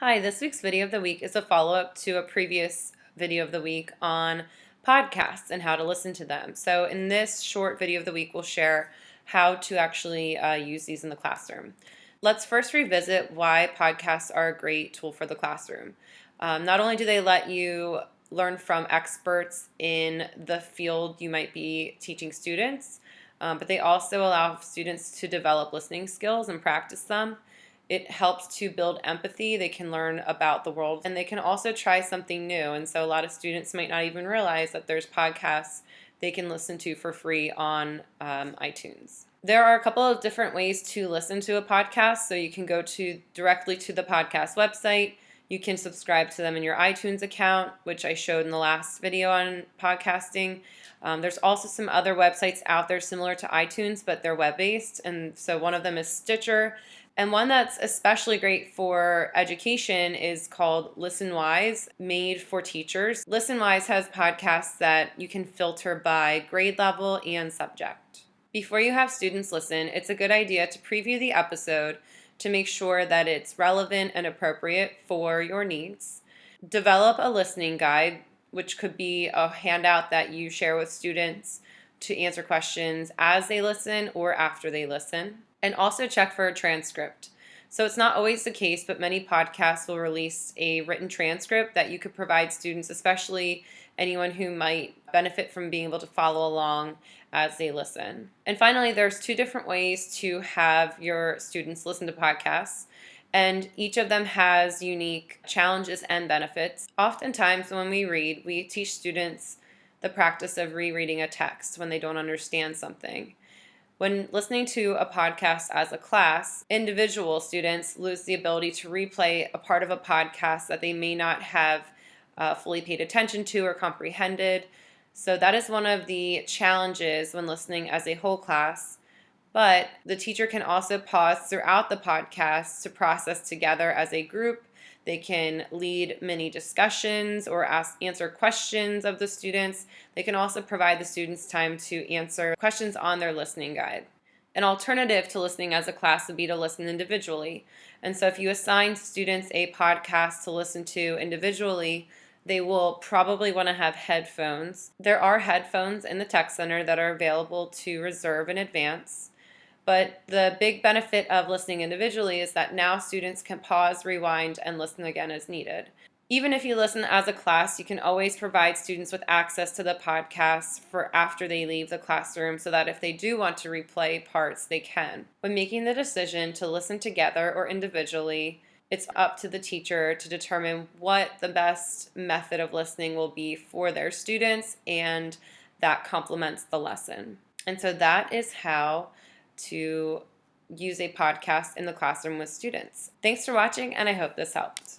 Hi, this week's video of the week is a follow-up to a previous video of the week on podcasts and how to listen to them. So in this short video of the week, we'll share how to actually use these in the classroom. Let's first revisit why podcasts are a great tool for the classroom. Not only do they let you learn from experts in the field you might be teaching students, but they also allow students to develop listening skills and practice them. It helps to build empathy. They can learn about the world and they can also try something new. And so a lot of students might not even realize that there's podcasts they can listen to for free on iTunes. There are a couple of different ways to listen to a podcast. So you can go directly to the podcast website. You can subscribe to them in your iTunes account, which I showed in the last video on podcasting. There's also some other websites out there similar to iTunes, but they're web-based. And so one of them is Stitcher. And one that's especially great for education is called ListenWise, made for teachers. ListenWise has podcasts that you can filter by grade level and subject. Before you have students listen, it's a good idea to preview the episode to make sure that it's relevant and appropriate for your needs. Develop a listening guide, which could be a handout that you share with students to answer questions as they listen or after they listen. And also check for a transcript. So it's not always the case, but many podcasts will release a written transcript that you could provide students, especially anyone who might benefit from being able to follow along as they listen. And finally, there's two different ways to have your students listen to podcasts, and each of them has unique challenges and benefits. Oftentimes when we read, we teach students the practice of rereading a text when they don't understand something. When listening to a podcast as a class, individual students lose the ability to replay a part of a podcast that they may not have fully paid attention to or comprehended. So that is one of the challenges when listening as a whole class. But the teacher can also pause throughout the podcast to process together as a group. They can lead mini discussions or answer questions of the students. They can also provide the students time to answer questions on their listening guide. An alternative to listening as a class would be to listen individually. And so if you assign students a podcast to listen to individually, they will probably want to have headphones. There are headphones in the Tech Center that are available to reserve in advance. But the big benefit of listening individually is that now students can pause, rewind, and listen again as needed. Even if you listen as a class, you can always provide students with access to the podcasts for after they leave the classroom so that if they do want to replay parts, they can. When making the decision to listen together or individually, it's up to the teacher to determine what the best method of listening will be for their students, and that complements the lesson. And so that is how to use a podcast in the classroom with students. Thanks for watching, and I hope this helped.